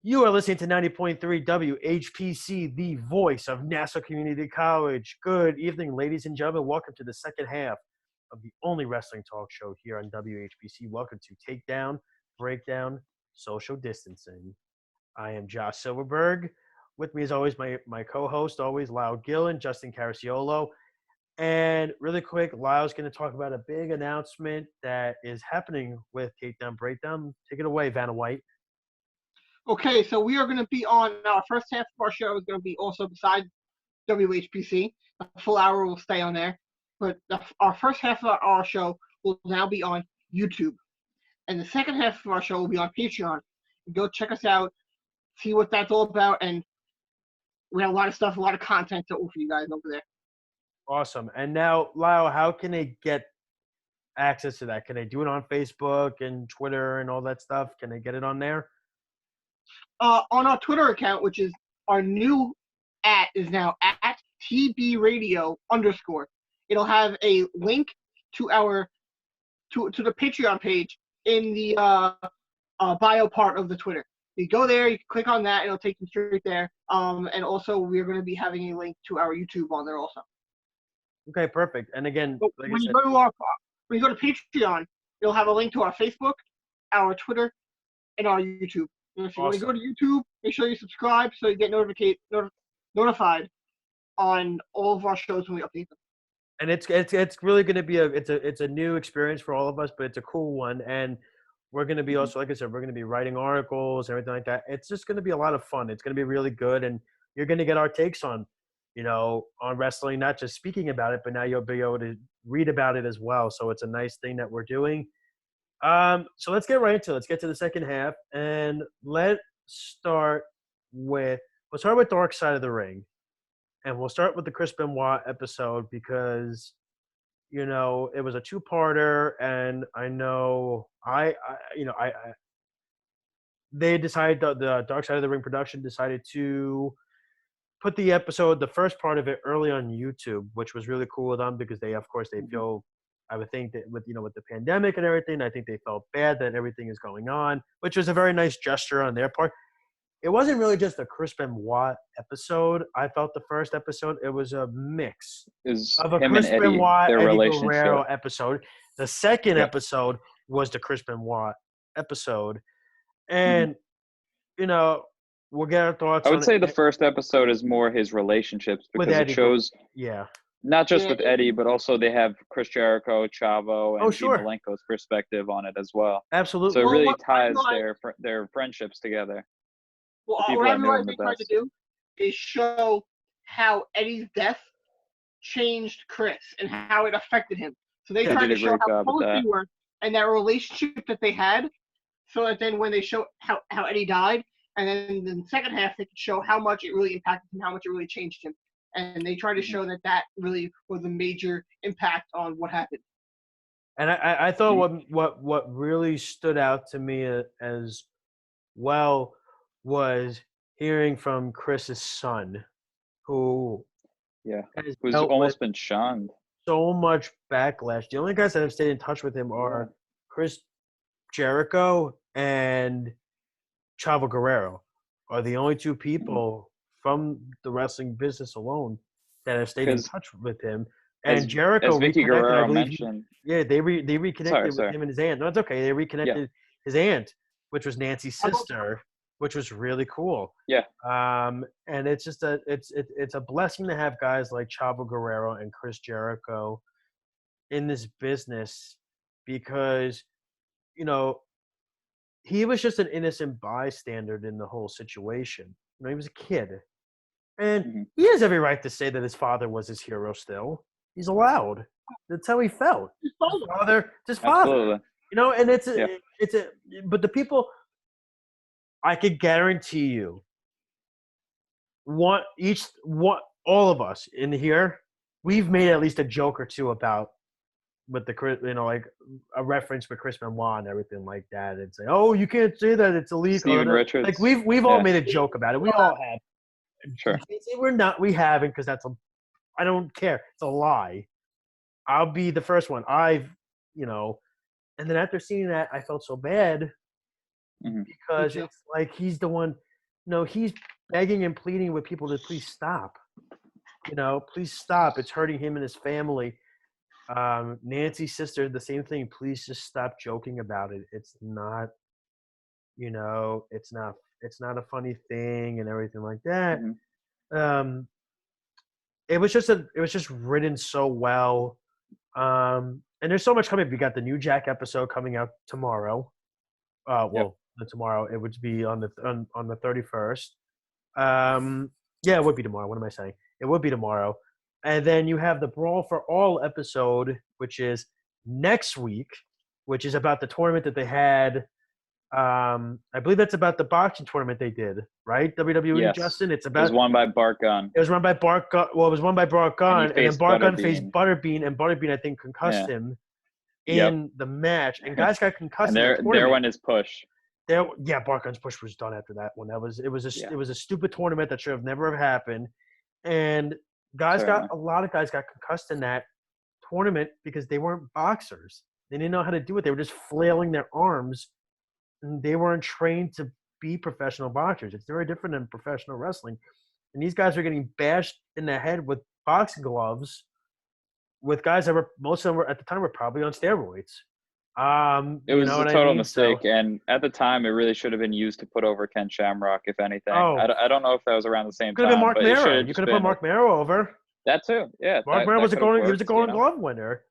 You are listening to 90.3 WHPC, the voice of Nassau Community College. Good evening, ladies and gentlemen. Welcome to the second half of the only wrestling talk show here on WHPC. Welcome to Takedown, Breakdown, Social Distancing. I am Josh Silverberg. With me, as always, my co-host, always, Lyle Gillen, Justin Cariciolo. And really quick, Lyle's going to talk about a big announcement that is happening with Takedown, Breakdown. Take it away, Vanna White. Okay, so we are going to be on our first half of our show is going to be also beside WHPC. A full hour will stay on there. But our first half of our show will now be on YouTube. And the second half of our show will be on Patreon. Go check us out, see what that's all about. And we have a lot of stuff, a lot of content to offer you guys over there. Awesome. And now, Lyle, how can they get access to that? Can they do it on Facebook and Twitter and all that stuff? Can they get it on there? On our Twitter account, which is our new is now at TBRadio_. It'll have a link to our to the Patreon page in the bio part of the Twitter. You go there, you can click on that, it'll take you straight there. And also we're going to be having a link to our YouTube on there also. Okay, perfect. And again, when you go to Patreon, you'll have a link to our Facebook, our Twitter, and our YouTube. So when you go to YouTube, make sure you subscribe so you get notified on all of our shows when we update them. And it's really going to be it's a new experience for all of us, but it's a cool one. And we're going to be also, like I said, we're going to be writing articles, everything like that. It's just going to be a lot of fun. It's going to be really good, and you're going to get our takes on wrestling, not just speaking about it, but now you'll be able to read about it as well. So it's a nice thing that we're doing. So let's get right into it. Let's get to the second half, and we'll start with Dark Side of the Ring, and we'll start with the Chris Benoit episode because, it was a two-parter, and I know they decided, the Dark Side of the Ring production decided to put the episode, the first part of it, early on YouTube, which was really cool of them because they feel, I would think that with the pandemic and everything, I think they felt bad that everything is going on, which was a very nice gesture on their part. It wasn't really just a Chris Benoit episode. I felt the first episode, it was a mix of a Chris Benoit, Eddie Guerrero episode. The second episode was the Chris Benoit episode. And, we'll get our thoughts on it. I would say the first episode is more his relationships because it shows not just with Eddie, but also they have Chris Jericho, Chavo, and Dean Malenko's perspective on it as well. Absolutely. So it really ties their friendships together. Well, what I realized they tried to do is show how Eddie's death changed Chris and how it affected him. So they tried to show how close they were and that relationship that they had, so that then when they show how Eddie died, and then in the second half they could show how much it really impacted him, how much it really changed him. And they tried to show that really was a major impact on what happened. And I thought what really stood out to me as well was hearing from Chris's son, who's almost been shunned. So much backlash. The only guys that have stayed in touch with him are Chris Jericho and Chavo Guerrero, are the only two people from the wrestling business alone that have stayed in touch with him. And Jericho, as Vicky Guerrero mentioned, they reconnected with him and his aunt. No, it's okay. They reconnected his aunt, which was Nancy's sister, which was really cool. Yeah. And it's just it's a blessing to have guys like Chavo Guerrero and Chris Jericho in this business because, he was just an innocent bystander in the whole situation. He was a kid. And he has every right to say that his father was his hero still. He's allowed. That's how he felt. His father. Absolutely. And but the people, I could guarantee you, all of us in here, we've made at least a joke or two about with the like a reference with Chris Benoit and everything like that, and say, "Oh, you can't say that; it's illegal." Steven Richards. Like we've all made a joke about it. We all have. Sure. We're not. We haven't because I don't care. It's a lie. I'll be the first one. And then after seeing that, I felt so bad because it's like he's the one. No, he's begging and pleading with people to please stop. Please stop. It's hurting him and his family. Nancy's sister, the same thing. Please just stop joking about it. It's not, it's not a funny thing and everything like that. Mm-hmm. It was just written so well. And there's so much coming. We got the new Jack episode coming out tomorrow. Tomorrow it would be on the 31st. Yeah, it would be tomorrow. What am I saying? It would be tomorrow. And then you have the Brawl for All episode, which is next week, which is about the tournament that they had. I believe that's about the boxing tournament they did, right? WWE, yes. Justin? It was won by Bart Gunn. It was run by Bart Gunn. Well, it was won by Bart Gunn, and then Bart Gunn faced Butterbean, and Butterbean, I think, concussed him in the match. And guys got concussed. And there went his push. Bart Gunn's push was done after that one. It was a stupid tournament that should have never have happened. And a lot of guys got concussed in that tournament because they weren't boxers. They didn't know how to do it. They were just flailing their arms, and they weren't trained to be professional boxers. It's very different than professional wrestling. And these guys are getting bashed in the head with boxing gloves with guys that most of them at the time were probably on steroids. It was a total mistake, and at the time, it really should have been used to put over Ken Shamrock, if anything. I don't know if that was around the same time. Could have been Mark Mero. You could have put Mark Mero over. That too, yeah. Mark Mero was a Golden Glove winner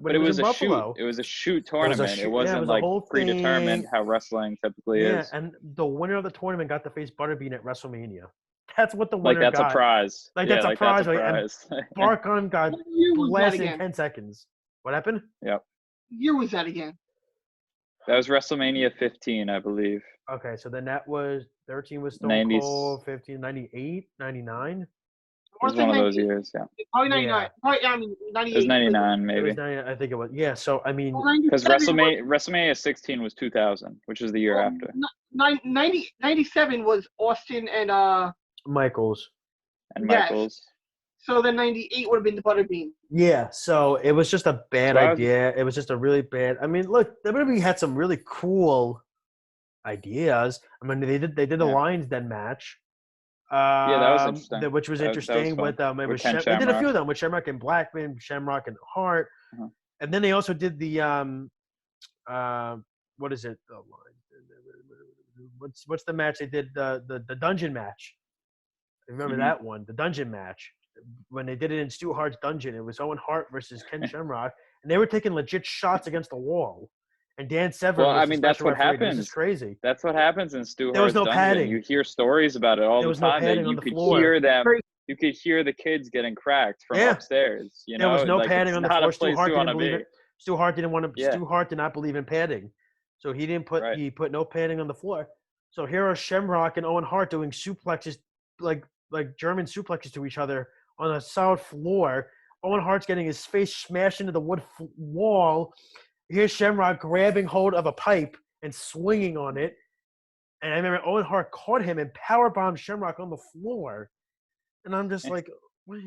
but it was a Buffalo. It was a shoot tournament. It wasn't like predetermined how wrestling typically is. Yeah, and the winner of the tournament got to face Butterbean at WrestleMania. That's what the winner got. That's a prize. That's a prize. And Bart Gunn got blasted in 10 seconds. What happened? Yep. What year was that again? That was WrestleMania 15, I believe. Okay, so then that was 13 was Stone 90s. Cold, 15, 98, 99. It was one of those years, yeah. Probably 99. Probably, 98. It was 99, maybe. I think it was. Yeah, so, I mean. Because WrestleMania 16 was 2000, which is the year after. 97 was Austin and Michaels. And Michaels. So then 98 would have been the Butterbean. Yeah, so it was just a bad idea. It was just a really bad. I mean, look, WWE had some really cool ideas. I mean, they did a Lions Den match. That was interesting. Which was interesting. They did a few of them with Shamrock and Blackman, Shamrock and Hart, and then they also did the what is it? What's the match they did? The dungeon match. Remember that one? The dungeon match. When they did it in Stu Hart's dungeon, it was Owen Hart versus Ken Shamrock, and they were taking legit shots against the wall. And Dan Severn. Well, I mean, that's what happens. This is crazy. That's what happens in Stu Hart's dungeon. Padding. You hear stories about it all the time. No you could hear them. You could hear the kids getting cracked from upstairs. There was no padding on the floor. Stu Hart didn't believe it. Stu Hart didn't want to. Stu Hart did not believe in padding, so he didn't put. He put no padding on the floor. So here are Shamrock and Owen Hart doing suplexes, like German suplexes to each other on a solid floor. Owen Hart's getting his face smashed into the wood wall. Here's Shamrock grabbing hold of a pipe and swinging on it. And I remember Owen Hart caught him and powerbombed Shamrock on the floor. And I'm just like, what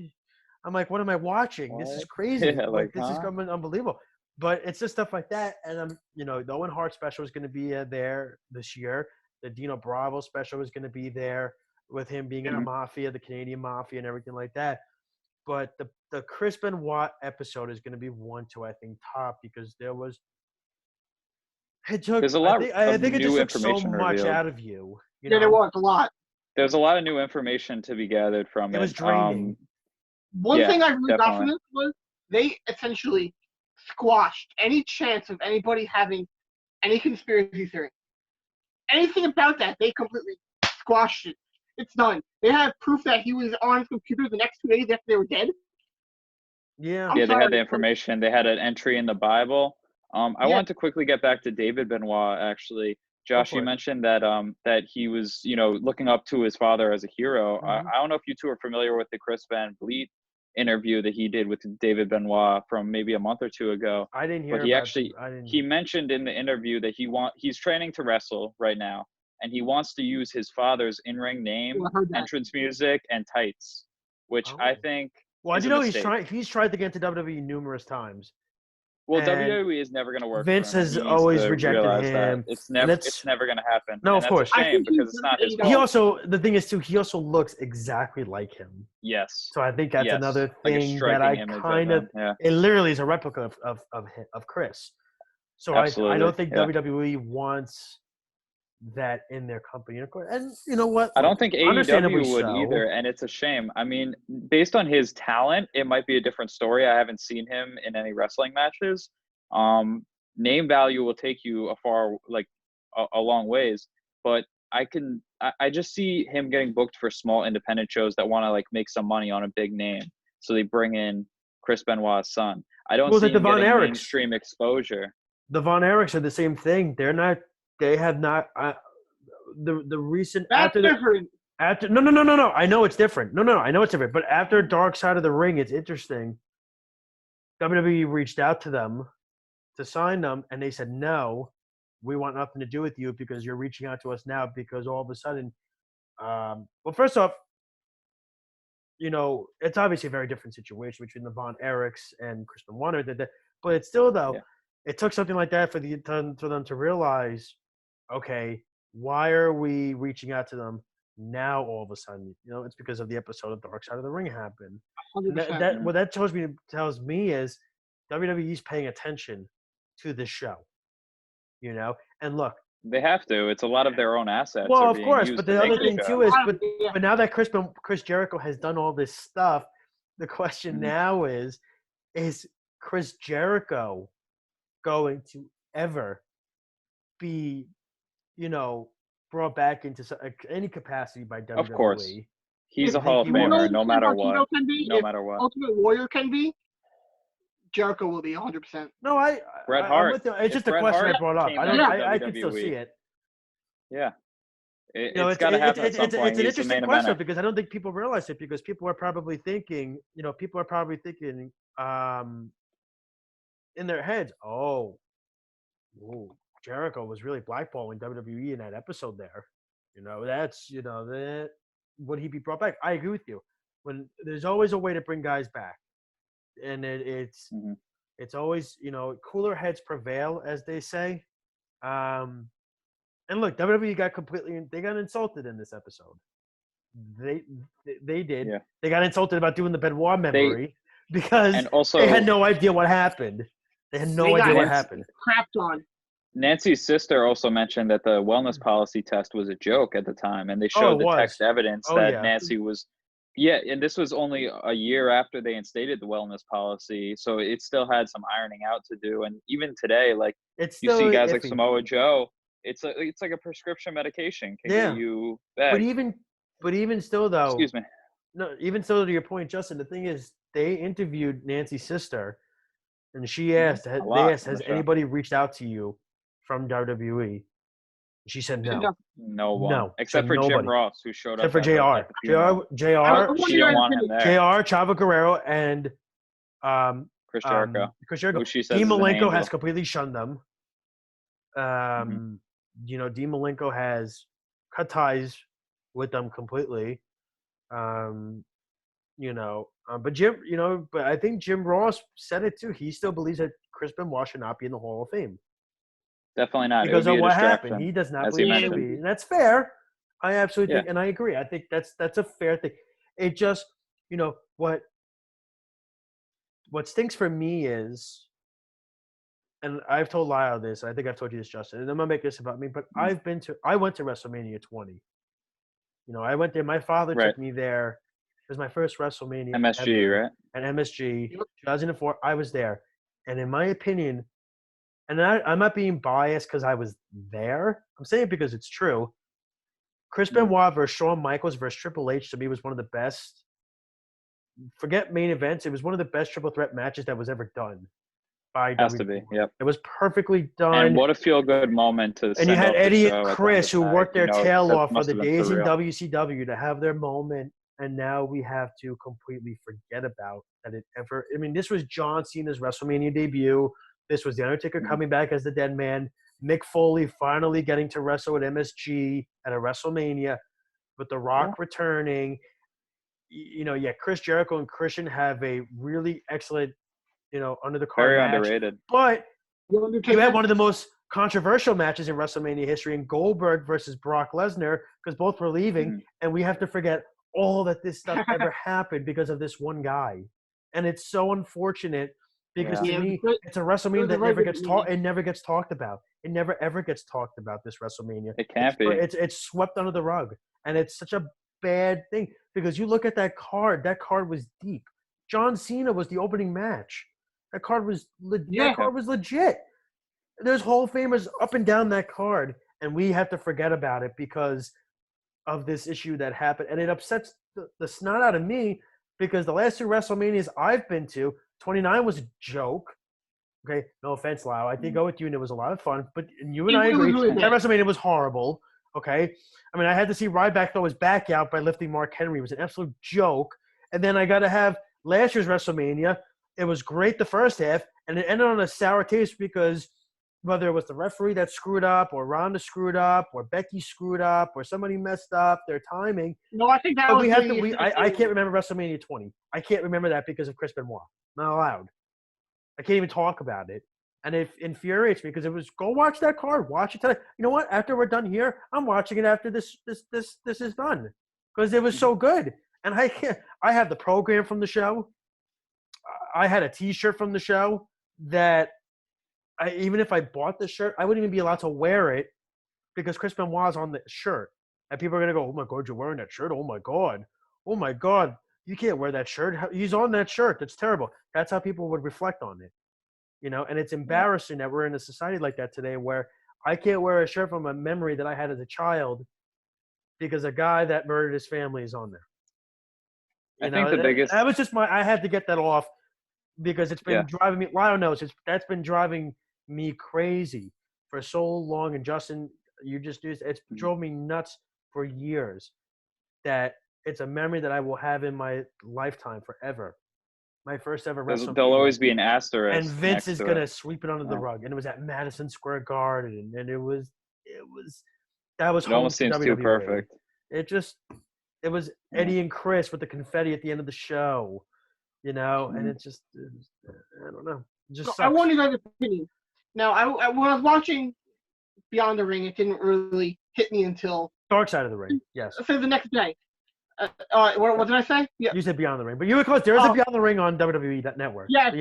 am I watching? This is crazy. Yeah, this is unbelievable. But it's just stuff like that. And, the Owen Hart special is going to be there this year. The Dino Bravo special is going to be there with him being in a mafia, the Canadian mafia and everything like that. But the Chris Benoit episode is going to be one to, I think, top because there's a lot I think it just took so much out of you. There was a lot. There's a lot of new information to be gathered from it. It was draining. One thing I really got from this was they essentially squashed any chance of anybody having any conspiracy theory. Anything about that, they completely squashed it. It's done. They have proof that he was on his computer the next 2 days after they were dead. Yeah. They had the information. They had an entry in the Bible. I want to quickly get back to David Benoit, actually. Josh, you mentioned that that he was, looking up to his father as a hero. I don't know if you two are familiar with the Chris Van Vliet interview that he did with David Benoit from maybe a month or two ago. I didn't hear. But he mentioned in the interview that he's training to wrestle right now. And he wants to use his father's in-ring name, entrance music, and tights, which I think. Well, I do know he's tried to get into WWE numerous times. Well, WWE is never going to work. Vince for him. has always rejected him. It's never going to happen. No, and of course. That's a shame because it's not his fault. He also, the thing is too, he also looks exactly like him. Yes. So I think that's another thing like that I kind of. It literally is a replica of Chris. So I don't think WWE wants that in their company. And you know what? I don't think AEW would either, and it's a shame. I mean, based on his talent, it might be a different story. I haven't seen him in any wrestling matches. Name value will take you a long ways, but I just see him getting booked for small independent shows that want to like make some money on a big name. So they bring in Chris Benoit's son. I don't see him getting mainstream exposure. The Von Erichs are the same thing. They have not. The recent after no. I know it's different. No. I know it's different. But after Dark Side of the Ring, it's interesting. WWE reached out to them to sign them, and they said no. We want nothing to do with you because you're reaching out to us now because all of a sudden, well, first off, it's obviously a very different situation between the Von Erichs and Chris Benoit. But it's still though. Yeah. It took something like that for them to realize, okay, why are we reaching out to them now all of a sudden? It's because of the episode of Dark Side of the Ring happened. What that tells me is WWE's paying attention to this show. And look, they have to. It's a lot of their own assets. Well, of course, but the other thing too is, but now that Chris Jericho has done all this stuff, the question now is Chris Jericho going to ever be, brought back into any capacity by WWE? Of course. He's a Hall of Famer no matter what. No matter what. Ultimate Warrior can be, Jericho will be 100%. No, Bret Hart. It's just a question I brought up. I can still see it. Yeah. It's got to happen at some point. It's an interesting question because I don't think people realize it because people are probably thinking, in their heads, Jericho was really blackballing WWE in that episode there. Would he be brought back? I agree with you. When there's always a way to bring guys back, and it's always cooler heads prevail, as they say. And look, WWE got insulted in this episode. They did. Yeah. They got insulted about doing the Benoit memory because they had no idea what happened. They had no idea what happened. Crapped on. Nancy's sister also mentioned that the wellness policy test was a joke at the time, and they showed the text evidence that Nancy was. Yeah, and this was only a year after they instated the wellness policy, so it still had some ironing out to do. And even today, like you see guys like Samoa Joe, it's like a prescription medication can get you back. But even still, though. Excuse me. No, even still, to your point, Justin. The thing is, they interviewed Nancy's sister, and she asked, "Has anybody reached out to you from WWE?" She said no. No one. No. Except for nobody. Jim Ross, who showed up. Except for JR. She don't want him there. JR, Chavo Guerrero, and Chris Jericho. Who she says Dean Malenko has completely shunned them. Dean Malenko has cut ties with them completely. But but I think Jim Ross said it too. He still believes that Chris Benoit should not be in the Hall of Fame. Definitely not. Because of what happened. He does not believe it should be. And that's fair. I absolutely think, and I agree. I think that's a fair thing. It just, what stinks for me is, and I've told Lyle this, I think I've told you this, Justin, and I'm going to make this about me, but I went to WrestleMania 20. I went there. My father took me there. It was my first WrestleMania. MSG, ever. Right? And MSG, 2004, I was there. And in my opinion, and I'm not being biased because I was there. I'm saying it because it's true. Chris Benoit versus Shawn Michaels versus Triple H to me was one of the best. Forget main events. It was one of the best triple threat matches that was ever done by Has WWE. to be, yep. It was perfectly done. And what a feel-good moment to And you had Eddie and Chris who worked their tail off for the days in WCW to have their moment. And now we have to completely forget about that it ever – I mean, this was John Cena's WrestleMania debut. This was The Undertaker coming back as the Dead Man. Mick Foley finally getting to wrestle at MSG at a WrestleMania with The Rock returning. Chris Jericho and Christian have a really excellent under the card Very match. underrated. But you had one of the most controversial matches in WrestleMania history in Goldberg versus Brock Lesnar, because both were leaving, and we have to forget all that this stuff ever happened because of this one guy. And it's so unfortunate because to me, it's a WrestleMania that never gets talked. It never gets talked about. It never ever gets talked about, this WrestleMania. It can't be. It's swept under the rug, and it's such a bad thing because you look at that card. That card was deep. John Cena was the opening match. That card was legit. There's Hall of Famers up and down that card, and we have to forget about it because of this issue that happened. And it upsets the snot out of me because the last two WrestleManias I've been to, 29 was a joke. Okay, no offense, Lyle. I did go with you, and it was a lot of fun. But you and I agree, that WrestleMania was horrible. Okay? I mean, I had to see Ryback throw his back out by lifting Mark Henry. It was an absolute joke. And then I got to have last year's WrestleMania. It was great the first half, and it ended on a sour taste because whether it was the referee that screwed up or Ronda screwed up or Becky screwed up or somebody messed up their timing. No, I think that was I can't remember WrestleMania 20. I can't remember that because of Chris Benoit. Not allowed. I can't even talk about it. And it infuriates me because it was, go watch that card. Watch it tonight. You know what? After we're done here, I'm watching it after this is done. Because it was so good. And I have the program from the show. I had a T-shirt from the show that even if I bought the shirt, I wouldn't even be allowed to wear it because Chris Benoit's on the shirt. And people are going to go, oh, my God, you're wearing that shirt? Oh, my God. Oh, my God. You can't wear that shirt. He's on that shirt. That's terrible. That's how people would reflect on it. And it's embarrassing that we're in a society like that today where I can't wear a shirt from a memory that I had as a child because a guy that murdered his family is on there. I think the biggest... That was just I had to get that off because it's been driving me – Lyle knows. That's been driving me crazy for so long. And Justin, it's drove me nuts for years that it's a memory that I will have in my lifetime forever. My first ever WrestleMania. There'll always be an asterisk. And Vince is going to sweep it under the rug. And it was at Madison Square Garden. And it almost seems too perfect. It was Eddie and Chris with the confetti at the end of the show, and it just, I don't know. It just sucks. I want your guys' opinion. Now, when I was watching Beyond the Ring, it didn't really hit me until Dark Side of the Ring, yes. So the next day. What did I say? Yeah. You said Beyond the Ring, but you were close. There is a Beyond the Ring on WWE Network. Yes.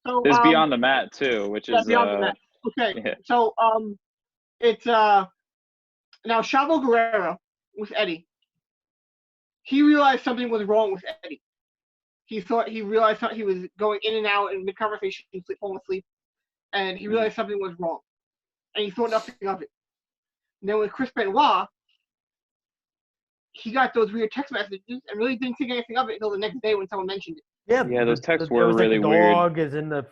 So, there's Beyond the Mat too, which is Beyond the Mat. Okay. Yeah. So it's now Chavo Guerrero with Eddie. He realized something was wrong with Eddie. He realized he was going in and out in mid-conversation, falling asleep, and he realized something was wrong, and he thought nothing of it. And then with Chris Benoit, he got those weird text messages and really didn't think anything of it until the next day when someone mentioned it. Yeah, those texts were really weird. The dog is in the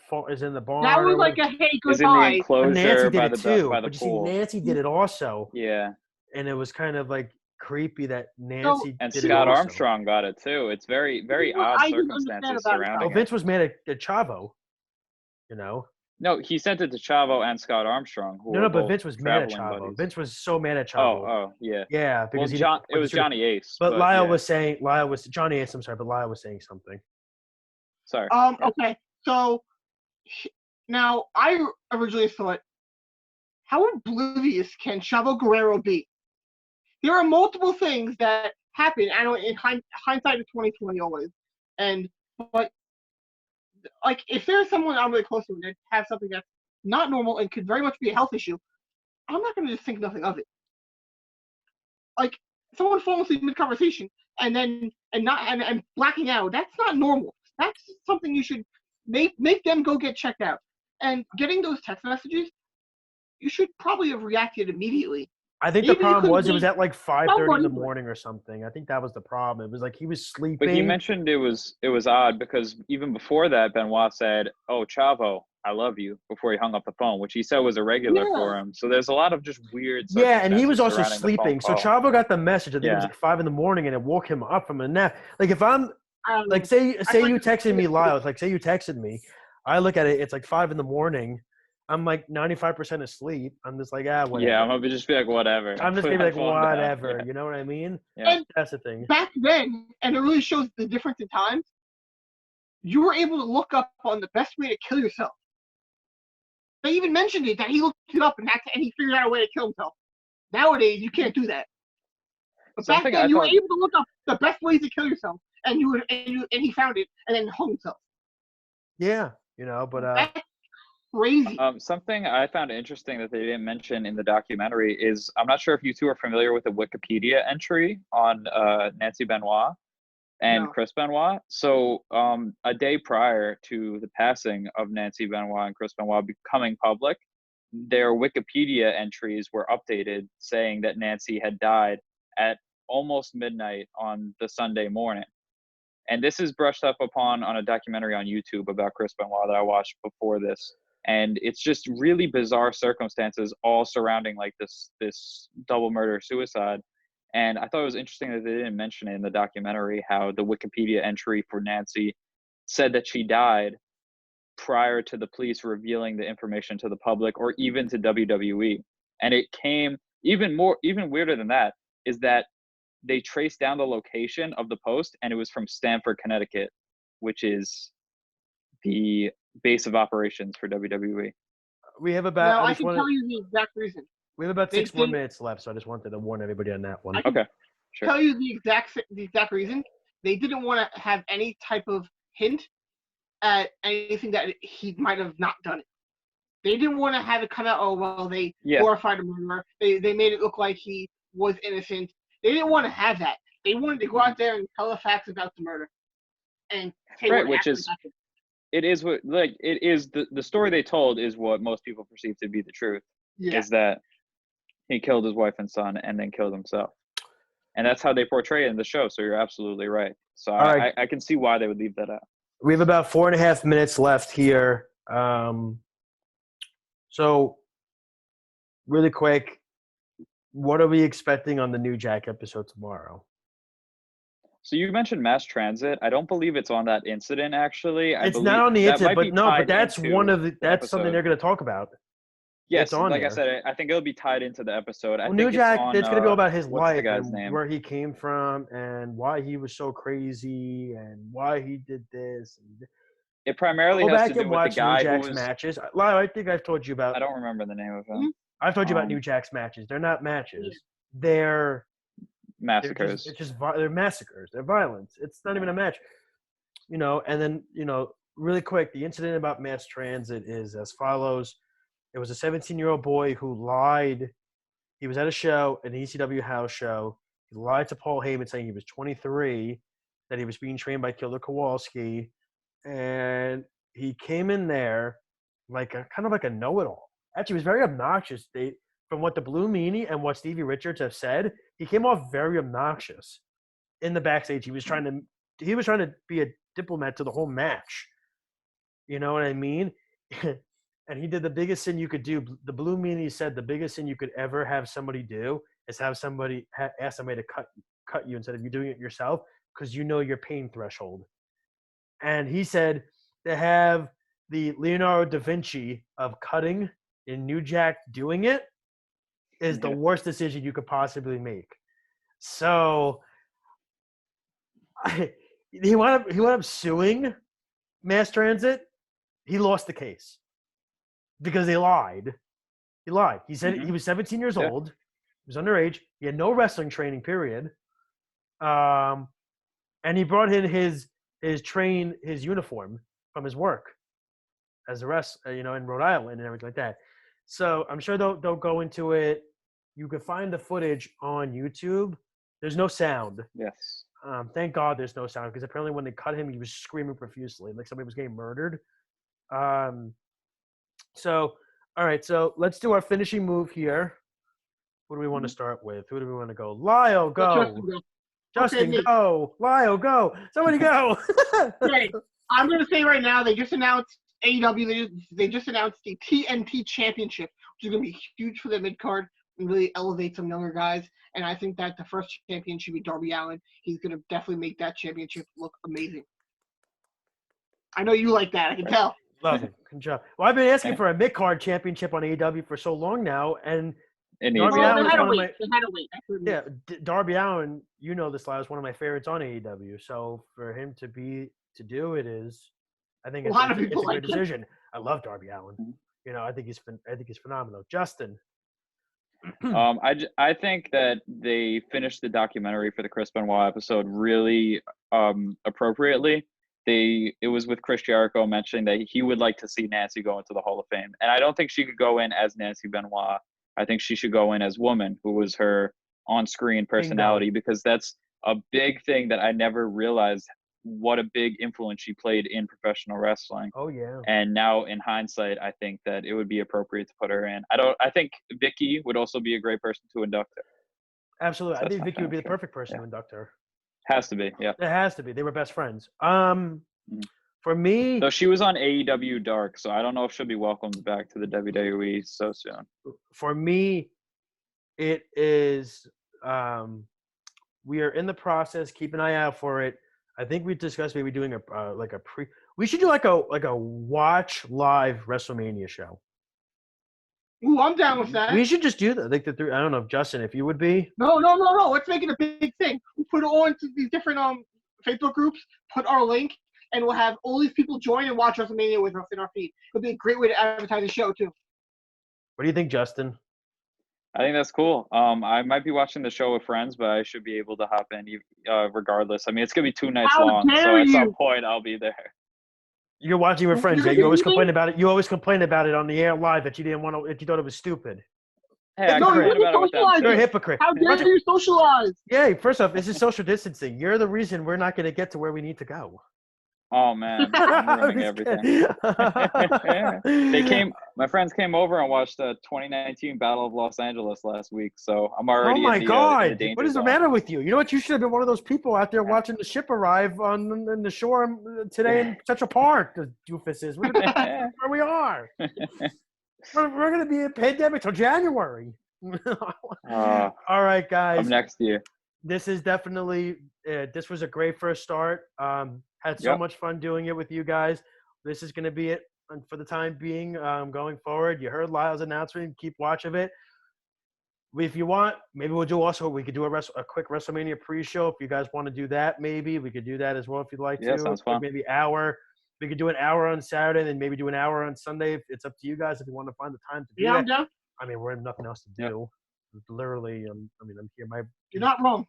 barn. That was like a hey goodbye. Is in the enclosure Nancy did by it the too. by the but pool. You see, Nancy did it also. Yeah. And it was kind of like creepy that Nancy and did Scott it also. Armstrong got it too. It's very, very odd circumstances surrounding it. Vince was mad at Chavo, No, he sent it to Chavo and Scott Armstrong. No, but Vince was mad at Chavo. Buddies. Vince was so mad at Chavo. Oh, yeah. Yeah, because it was Johnny Ace. But Lyle was saying, Johnny Ace, I'm sorry, but Lyle was saying something. Sorry. Okay. So now I originally thought, how oblivious can Chavo Guerrero be? There are multiple things that happen. I know in hindsight is 20/20 always, but like if there's someone I'm really close to that has something that's not normal and could very much be a health issue, I'm not going to just think nothing of it. Like someone falling asleep mid-conversation and blacking out, that's not normal. That's something you should make them go get checked out. And getting those text messages, you should probably have reacted immediately. I think the problem was it was at like 5:30 in the morning or something. I think that was the problem. It was like he was sleeping. But he mentioned it was odd because even before that, Benoit said, "Oh, Chavo, I love you," before he hung up the phone, which he said was a regular for him. So there's a lot of just weird. Yeah, and he was also sleeping. So Chavo got the message. I think it was like 5 in the morning, and it woke him up from a nap. Like if I'm like say you texted me, Lyle. It's like say you texted me. I look at it. It's like 5 in the morning. I'm like 95% asleep. I'm just like, whatever. Yeah, I'm gonna just be like, whatever. I'm just gonna be like, whatever. You know what I mean? Yeah. And that's the thing. Back then, and it really shows the difference in times. you were able to look up on the best way to kill yourself. They even mentioned it, that he looked it up and he figured out a way to kill himself. Nowadays, you can't do that. But back then, you were able to look up the best ways to kill yourself, and he found it and then hung himself. Yeah, but that's crazy. Something I found interesting that they didn't mention in the documentary is, I'm not sure if you two are familiar with the Wikipedia entry on Nancy Benoit and Chris Benoit. So a day prior to the passing of Nancy Benoit and Chris Benoit becoming public, their Wikipedia entries were updated saying that Nancy had died at almost midnight on the Sunday morning. And this is brushed up upon on a documentary on YouTube about Chris Benoit that I watched before this. And it's just really bizarre circumstances all surrounding like this double murder suicide. And I thought it was interesting that they didn't mention it in the documentary, how the Wikipedia entry for Nancy said that she died prior to the police revealing the information to the public or even to WWE. And it came even weirder than that is that they traced down the location of the post, and it was from Stamford, Connecticut, which is the base of operations for WWE. We have about. No, I can tell you the exact reason. We have about 6 more minutes left, so I just wanted to warn everybody on that one. Okay, sure. Tell you the exact reason. They didn't want to have any type of hint at anything that he might have not done it. They didn't want to have it come out. Oh well, they glorified a murderer. They made it look like he was innocent. They didn't want to have that. They wanted to go out there and tell the facts about the murder. And right, which is happened. It is what it is the story they told is what most people perceive to be the truth. Yeah. Is that he killed his wife and son and then killed himself. And that's how they portray it in the show. So you're absolutely right. So I can see why they would leave that out. We have about 4.5 minutes left here. So really quick, what are we expecting on the New Jack episode tomorrow? So you mentioned mass transit. I don't believe it's on that incident. Actually, it's not on the incident, but that's that's something they're going to talk about. Yes, like I said, I think it'll be tied into the episode. Well, New Jack, it's going to be all about his life and where he came from and why he was so crazy and why he did this. It primarily has to do with the guy who was matches. Lyle, I think I've told you about. I don't remember the name of him. I've told you about New Jack's matches. They're not matches. They're massacres. They're massacres. They're violence. It's not even a match. And then, really quick, the incident about mass transit is as follows. It was a 17-year-old boy who lied. He was at a show, an ECW house show. He lied to Paul Heyman saying he was 23, that he was being trained by Killer Kowalski. And he came in there kind of like a know-it-all. Actually, he was very obnoxious. From what the Blue Meanie and what Stevie Richards have said, he came off very obnoxious in the backstage. He was trying to be a diplomat to the whole match. You know what I mean? And he did the biggest sin you could do. The Blue Meanie said the biggest sin you could ever have somebody do is have somebody ask somebody to cut you instead of you doing it yourself because you know your pain threshold. And he said to have the Leonardo da Vinci of cutting in New Jack doing it is the worst decision you could possibly make. So he wound up suing Mass Transit. He lost the case because they lied. He said he was 17 years old. He was underage. He had no wrestling training, period. And he brought in his uniform from his work as a wrestler, in Rhode Island and everything like that. So I'm sure they'll go into it. You can find the footage on YouTube. There's no sound. Yes. Thank God there's no sound because apparently when they cut him, he was screaming profusely, like somebody was getting murdered. So, all right. So let's do our finishing move here. What do we want to start with? Who do we want to go? Lyle, go. Justin, go. Lyle, go. Somebody go. Okay. I'm going to say right now, they just announced AEW. They just announced the TNT Championship, which is going to be huge for the mid-card and really elevate some younger guys. And I think that the first champion should be Darby Allin. He's going to definitely make that championship look amazing. I know you like that. I can tell. Love it. Good job. Well, I've been asking for a mid-card championship on AEW for so long now, and Darby Allin is one of my – they had to wait. Yeah, Darby Allin, you know this, Lyle, is one of my favorites on AEW. So for him to be to do it is, I think A it's lot of a people great like him. decision. I love Darby Allin. You know, I think he's phenomenal. Justin. I think that they finished the documentary for the Chris Benoit episode really appropriately. It was with Chris Jericho mentioning that he would like to see Nancy go into the Hall of Fame, and I don't think she could go in as Nancy Benoit. I think she should go in as Woman, who was her on-screen personality, because that's a big thing that I never realized what a big influence she played in professional wrestling. Oh yeah. And now in hindsight, I think that it would be appropriate to put her in. I think Vicky would also be a great person to induct her. Absolutely. So I think Vicky would be the perfect person to induct her. Has to be, yeah. It has to be. They were best friends. For me, so she was on AEW Dark, so I don't know if she'll be welcomed back to the WWE so soon. For me, it is we are in the process. Keep an eye out for it. I think we discussed maybe doing we should do like a watch live WrestleMania show. Ooh, I'm down with that. We should just do that. Like I don't know, Justin, if you would be. No. Let's make it a big thing. We'll put it on to these different Facebook groups, put our link, and we'll have all these people join and watch WrestleMania with us in our feed. It'll be a great way to advertise the show too. What do you think, Justin? I think that's cool. I might be watching the show with friends, but I should be able to hop in regardless. I mean, it's gonna be 2 nights long, so at some point I'll be there. You're watching with friends. Yeah, you always complain about it. You always complain about it on the air live that you didn't want to. That you thought it was stupid. Hey, I complain about it with them. You're a hypocrite. How dare you socialize? Yeah, first off, this is social distancing. You're the reason we're not going to get to where we need to go. Oh man, I'm ruining everything. My friends came over and watched the 2019 Battle of Los Angeles last week, so I'm already. Oh my God! In the what is the matter with you? You know what? You should have been one of those people out there watching the ship arrive on the shore today in Central Park. The doofus is. Where we are. We're going to be in pandemic till January. All right, guys. I'm next to you. This is definitely. This was a great first start. Had so much fun doing it with you guys. This is going to be it for the time being going forward. You heard Lyle's announcement. Keep watch of it. If you want, maybe we could do a quick WrestleMania pre-show. If you guys want to do that, maybe we could do that as well if you'd like to. Sounds fun. Maybe hour. We could do an hour on Saturday and then maybe do an hour on Sunday. It's up to you guys if you want to find the time to do that. I'm down. I mean, we're in nothing else to do. Literally, I'm here. You're not wrong.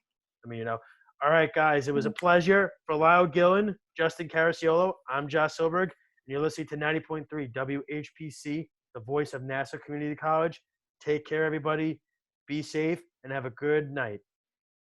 All right, guys, it was a pleasure. For Lyle Gillen, Justin Caracciolo, I'm Josh Silberg, and you're listening to 90.3 WHPC, the voice of Nassau Community College. Take care, everybody. Be safe, and have a good night.